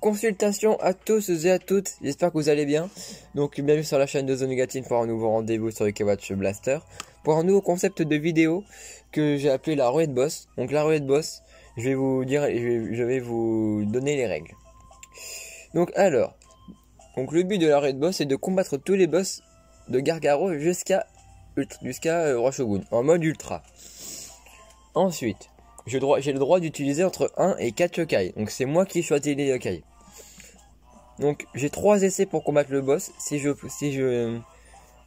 consultation à tous et à toutes, j'espère que vous allez bien. Donc bienvenue sur la chaîne de The Negatine pour un nouveau rendez-vous sur le K-Watch Blaster. Pour un nouveau concept de vidéo que j'ai appelé la roulette boss. Donc la roulette boss, je vais vous dire, je vais vous donner les règles. Donc alors, le but de la roulette boss est de combattre tous les boss de Gargaro jusqu'à Roi Shogun en mode ultra. Ensuite, j'ai le droit d'utiliser entre 1 et 4 yokai. Donc c'est moi qui choisis les yokai. Donc j'ai 3 essais pour combattre le boss.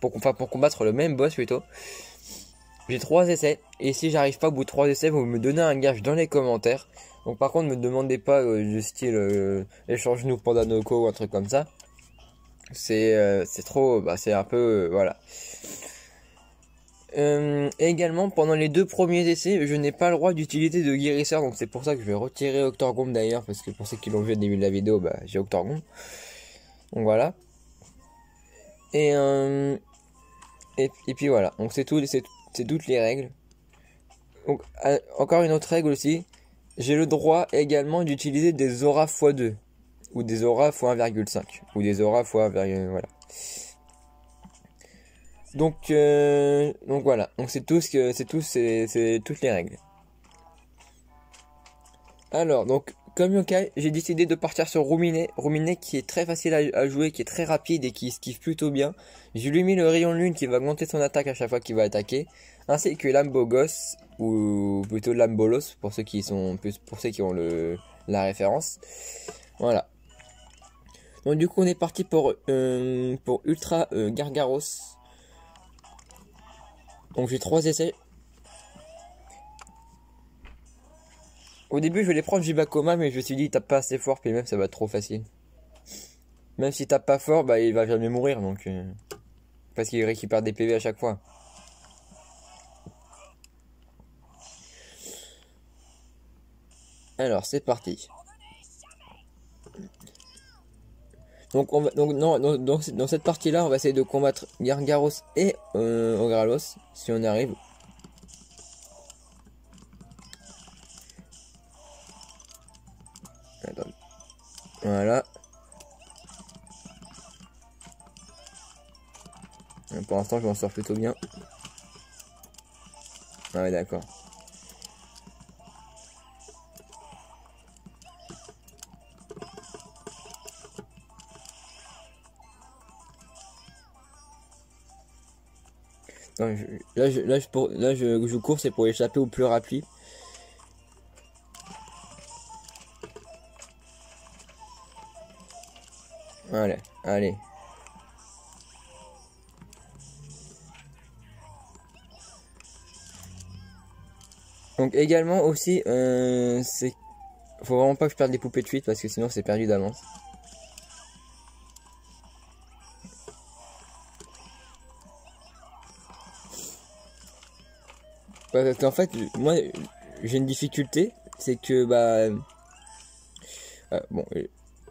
Pour combattre le même boss plutôt. J'ai 3 essais. Et si j'arrive pas au bout de 3 essais, vous me donnez un gage dans les commentaires. Donc par contre, ne me demandez pas du style échange-nous pour Danoko ou un truc comme ça. C'est trop, c'est un peu, voilà. Également, pendant les 2 premiers essais, je n'ai pas le droit d'utiliser de guérisseur, donc c'est pour ça que je vais retirer Octorgombe d'ailleurs, parce que pour ceux qui l'ont vu au début de la vidéo, j'ai Octorgombe. Donc voilà. Et puis voilà, donc c'est toutes les règles. Donc encore une autre règle aussi, j'ai le droit également d'utiliser des auras x2, ou des auras x 1,5, ou des auras x 1, voilà. Donc voilà, donc c'est toutes les règles. Alors donc comme yokai, j'ai décidé de partir sur Rumine qui est très facile à jouer, qui est très rapide et qui esquive plutôt bien. J'ai lui mis le rayon de lune qui va augmenter son attaque à chaque fois qu'il va attaquer, ainsi que Lambogos ou plutôt Lambolos pour ceux qui ont la référence. Voilà. Donc du coup on est parti pour Ultra Gargaros. Donc j'ai 3 essais. Au début je voulais prendre Jibakoma, mais je me suis dit il tape pas assez fort, puis même ça va être trop facile. Même s'il tape pas fort, il va jamais mourir, donc parce qu'il récupère des PV à chaque fois. Alors c'est parti. Donc dans cette partie là on va essayer de combattre Gargaros et Ogralos si on y arrive. Attends. Voilà. Pour l'instant je m'en sors plutôt bien. Ah ouais d'accord. Là je cours, c'est pour échapper au plus rapide. Voilà, allez. Donc également aussi, faut vraiment pas que je perde les poupées de suite parce que sinon c'est perdu d'avance. Parce qu'en fait, moi j'ai une difficulté, c'est que bon,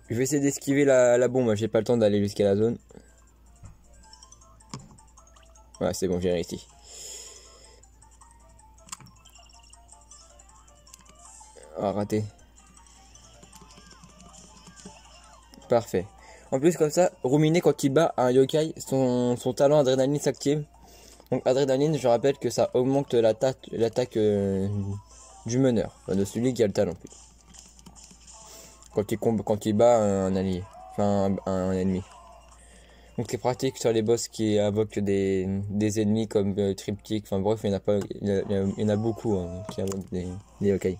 je vais essayer d'esquiver la bombe, j'ai pas le temps d'aller jusqu'à la zone. Voilà, c'est bon, j'ai réussi. Ah, raté. Parfait. En plus, comme ça, Rumine, quand il bat un yokai, son talent adrénaline s'active. Donc, adrénaline, je rappelle que ça augmente l'attaque du meneur, enfin, de celui qui a le talent. Quand il bat un allié, enfin un ennemi. Donc c'est pratique sur les boss qui invoquent des ennemis comme Triptyque, enfin bref, il y en a beaucoup qui invoquent des yokai.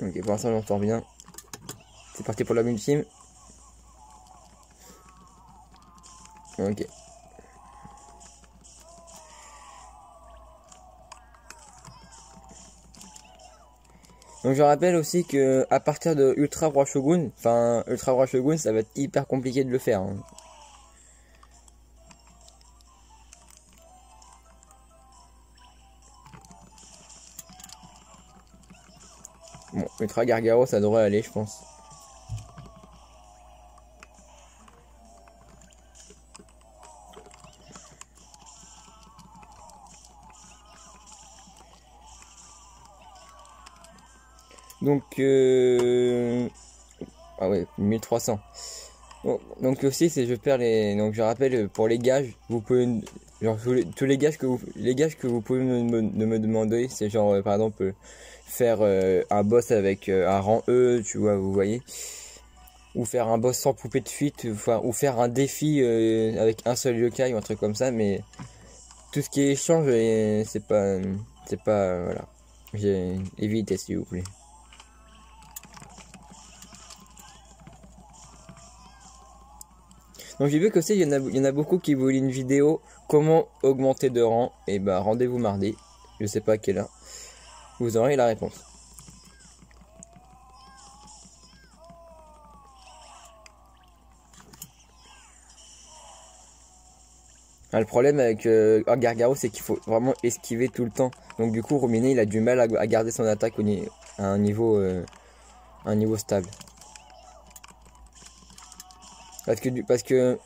Ok, pour l'instant j'en sors bien. C'est parti pour la ultime. Ok. Donc je rappelle aussi que à partir de Ultra Roi Shogun, ça va être hyper compliqué de le faire. Bon, Ultra Gargaro ça devrait aller je pense. Donc, ah ouais, 1300. Bon, donc aussi, c'est je perds les. Donc je rappelle pour les gages, vous pouvez genre tous les gages que vous pouvez me demander, c'est genre par exemple faire un boss avec un rang E, tu vois, vous voyez, ou faire un boss sans poupée de fuite, enfin, ou faire un défi avec un seul yokai ou un truc comme ça, mais tout ce qui est échange, c'est pas voilà, j'ai évité s'il vous plaît. Donc j'ai vu que aussi il y en a beaucoup qui voulaient une vidéo comment augmenter de rang. Et bah rendez-vous mardi, je sais pas à quelle heure, vous aurez la réponse. Ah, le problème avec Gargaro, c'est qu'il faut vraiment esquiver tout le temps. Donc du coup Rominé il a du mal à garder son attaque à un niveau stable. Parce que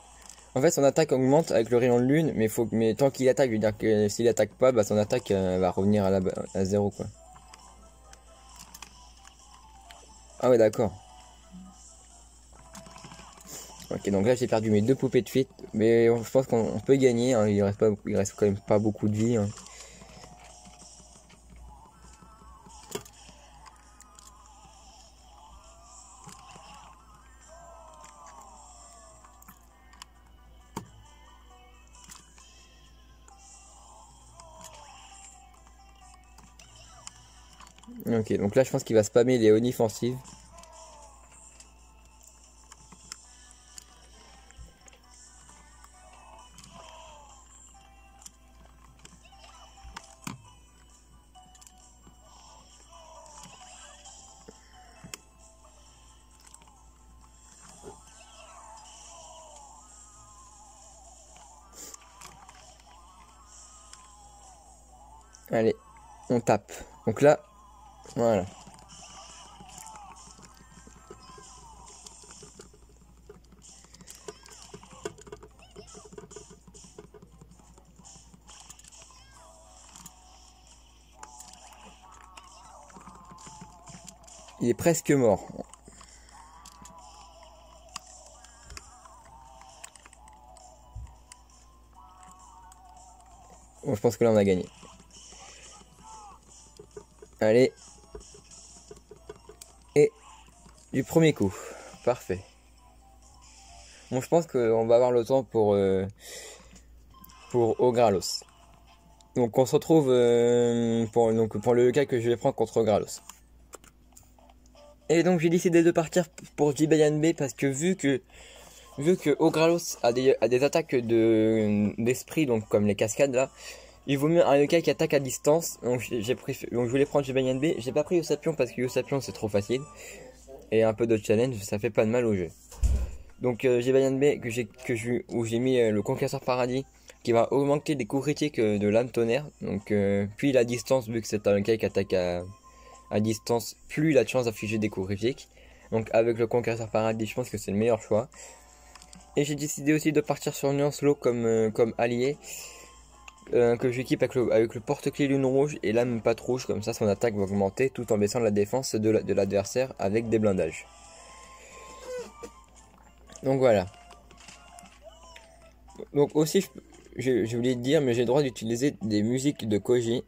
en fait son attaque augmente avec le rayon de lune, mais tant qu'il attaque, je veux dire que s'il attaque pas, bah son attaque va revenir à zéro quoi. Ah ouais d'accord. Ok, donc là j'ai perdu mes deux poupées de fuite, mais je pense qu'on peut gagner, hein, il reste quand même pas beaucoup de vie, hein. Ok, donc là je pense qu'il va spammer les onifensives. Allez, on tape. Donc là, voilà. Il est presque mort. Bon, je pense que là on a gagné. Allez. Et du premier coup. Parfait. Bon, je pense qu'on va avoir le temps pour Ogralos. Donc on se retrouve pour le cas que je vais prendre contre Ogralos. Et donc j'ai décidé de partir pour Jibayan B parce que vu que Ogralos a des attaques d'esprit, donc comme les cascades là, il vaut mieux un yokai qui attaque à distance. Donc donc je voulais prendre Jibayan B. J'ai pas pris Yosapion parce que Yosapion c'est trop facile. Et un peu de challenge, ça fait pas de mal au jeu. Donc Jibayan B où j'ai mis le Conquéreur Paradis qui va augmenter des coups critiques de l'âme tonnerre. Donc puis la distance, vu que c'est un yokai qui attaque à distance, plus il a de chance d'afficher des coups critiques. Donc avec le Conquéreur Paradis, je pense que c'est le meilleur choix. Et j'ai décidé aussi de partir sur Nuance Low comme allié. Que j'équipe avec le porte-clés lune rouge et l'âme patte rouge, comme ça son attaque va augmenter tout en baissant la défense de l'adversaire avec des blindages. Donc voilà. Donc aussi, je voulais te dire, mais j'ai le droit d'utiliser des musiques de Koji.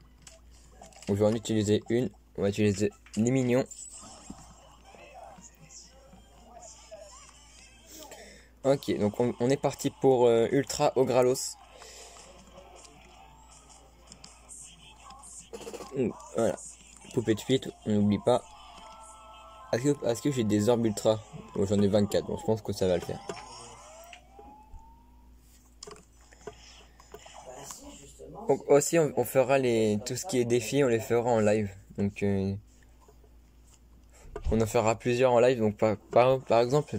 Donc je vais en utiliser une. On va utiliser les mignons. Ok, donc on est parti pour Ultra Ogralos. Voilà. Poupée de fuite, on n'oublie pas. Est-ce que j'ai des orbes ultra? Bon, j'en ai 24, donc je pense que ça va le faire. Donc aussi on fera tout ce qui est défi, on les fera en live. Donc on en fera plusieurs en live. Donc par exemple,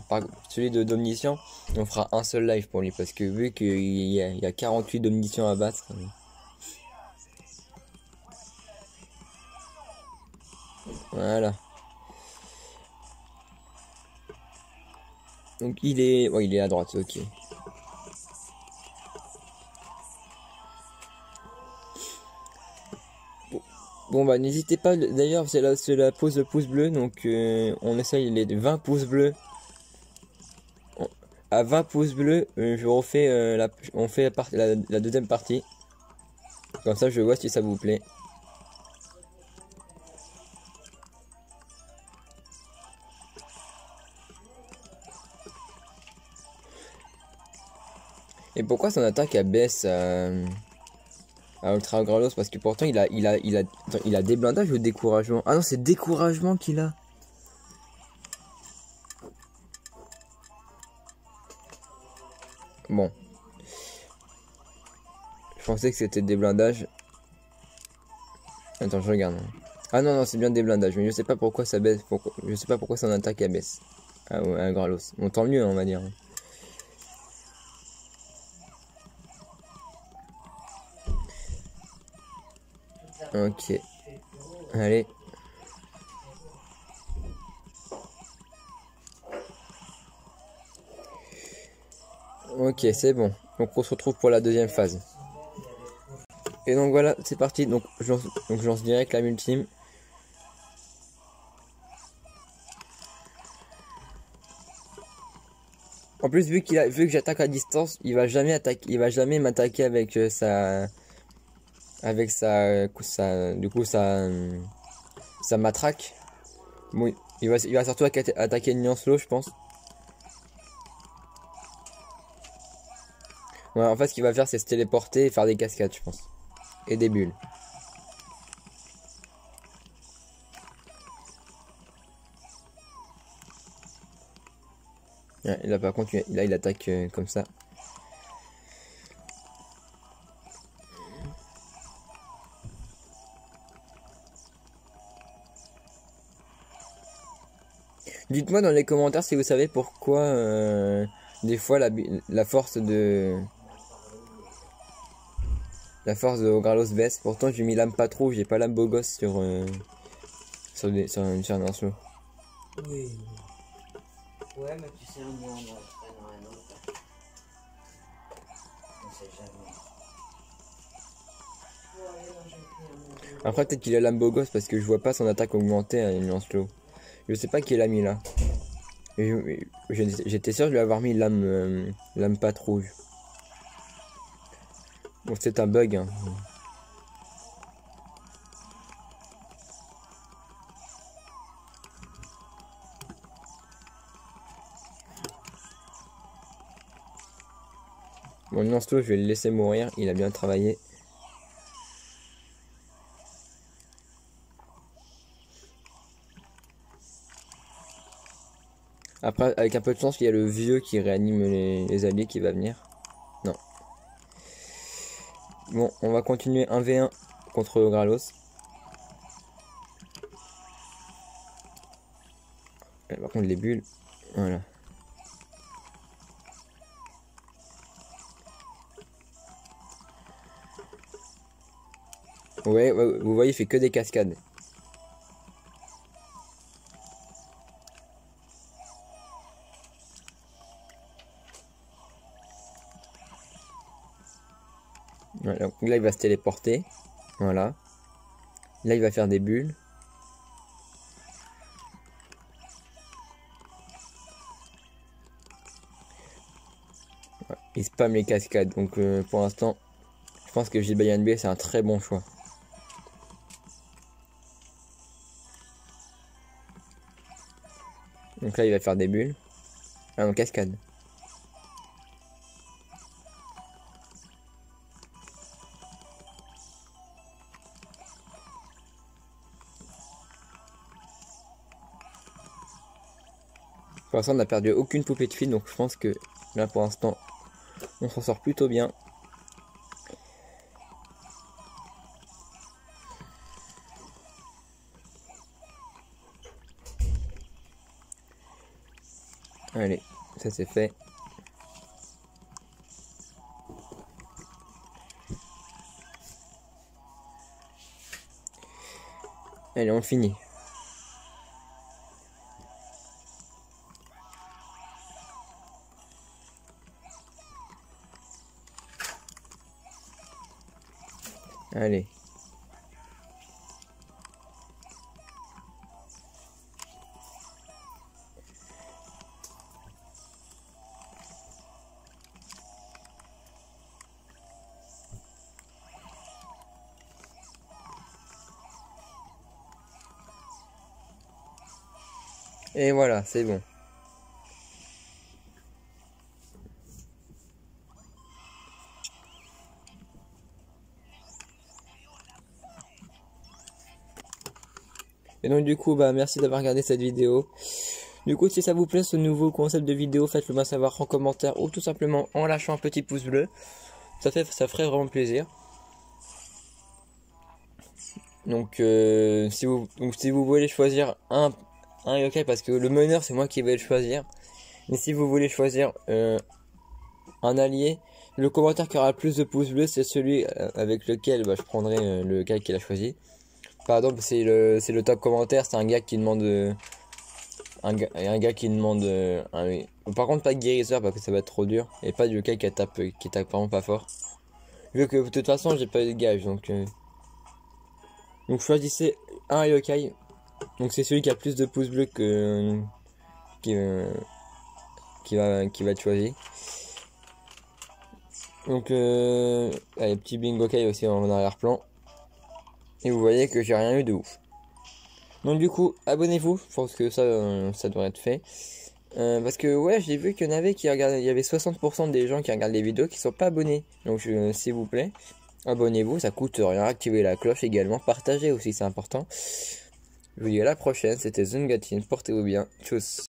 celui de d'Omniscient, on fera un seul live pour lui. Parce que vu qu'il y a 48 d'Omniscient à battre. Voilà. Donc il est à droite, ok. Bon bah n'hésitez pas, d'ailleurs c'est la pause pouce bleu, donc on essaye les 20 pouces bleus. À 20 pouces bleus, je refais on fait la deuxième partie. Comme ça je vois si ça vous plaît. Et pourquoi son attaque elle baisse à Ultra Gralos? Parce que pourtant attends, il a des blindages ou découragement? Ah non, c'est découragement qu'il a. Bon. Je pensais que c'était des blindages. Attends, je regarde. Ah non, non, c'est bien des blindages. Mais je sais pas pourquoi ça baisse. Je sais pas pourquoi son attaque elle baisse. Ah ouais, à Gralos. Bon, tant mieux, on va dire. Ok. Allez. Ok, c'est bon. Donc on se retrouve pour la deuxième phase. Et donc voilà, c'est parti. Donc je lance direct la multime. En plus, vu que j'attaque à distance, il va jamais m'attaquer avec du coup sa matraque. Bon, il va surtout attaquer une lance slow, je pense. Ouais, en fait, ce qu'il va faire, c'est se téléporter et faire des cascades, je pense. Et des bulles. Ouais, là, par contre, là, il attaque comme ça. Dites-moi dans les commentaires si vous savez pourquoi des fois la force de de Gralos baisse. Pourtant j'ai mis l'âme pas trop, j'ai pas l'âme beau gosse sur un slow. Oui. Ouais, mais tu sais, on en entraîne un autre. On sait jamais. Après peut-être qu'il a l'âme beau gosse parce que je vois pas son attaque augmenter à une lance slow. Je sais pas qui l'a mis là. J'étais sûr de lui avoir mis l'âme pas rouge. Bon c'est un bug hein. Bon le lance slow je vais le laisser mourir, il a bien travaillé. Après, avec un peu de chance, il y a le vieux qui réanime les alliés qui va venir. Non. Bon, on va continuer 1v1 contre Gralos. Par contre, les bulles. Voilà. Ouais, vous voyez, il fait que des cascades. Voilà. Donc là, il va se téléporter. Voilà. Là, il va faire des bulles. Voilà. Il spamme les cascades. Donc pour l'instant, je pense que Jibayan B, c'est un très bon choix. Donc là, il va faire des bulles. Ah non, cascade. Pour l'instant, on n'a perdu aucune poupée de fil. Donc je pense que là, pour l'instant, on s'en sort plutôt bien. Allez, ça c'est fait. Allez, on finit. Allez. Et voilà, c'est bon. Et donc du coup, bah merci d'avoir regardé cette vidéo. Du coup, si ça vous plaît ce nouveau concept de vidéo, faites-le moi savoir en commentaire ou tout simplement en lâchant un petit pouce bleu. Ça ferait vraiment plaisir. Donc, si vous voulez choisir un yokai, parce que le meneur c'est moi qui vais le choisir. Mais si vous voulez choisir un allié, le commentaire qui aura le plus de pouces bleus, c'est celui avec lequel bah, je prendrai le yokai qu'il a choisi. Par exemple, c'est le top commentaire, c'est un gars qui demande un gars qui demande par contre pas de guérisseur parce que ça va être trop dur et pas de yokai qui tape vraiment pas fort. Vu que de toute façon j'ai pas eu de gage donc choisissez un yokai. Donc c'est celui qui a plus de pouces bleus qui, euh, qui va être choisi. Donc allez, petit bingo kai aussi en arrière-plan. Et vous voyez que j'ai rien eu de ouf. Donc du coup, abonnez-vous, je pense que ça devrait être fait. Parce que ouais, j'ai vu qu'il y en avait qui regardaient, il y avait 60% des gens qui regardent les vidéos qui sont pas abonnés. Donc s'il vous plaît, abonnez-vous, ça coûte rien. Activez la cloche également, partagez aussi, c'est important. Je vous dis à la prochaine, c'était Zungatin, portez-vous bien, tchuss.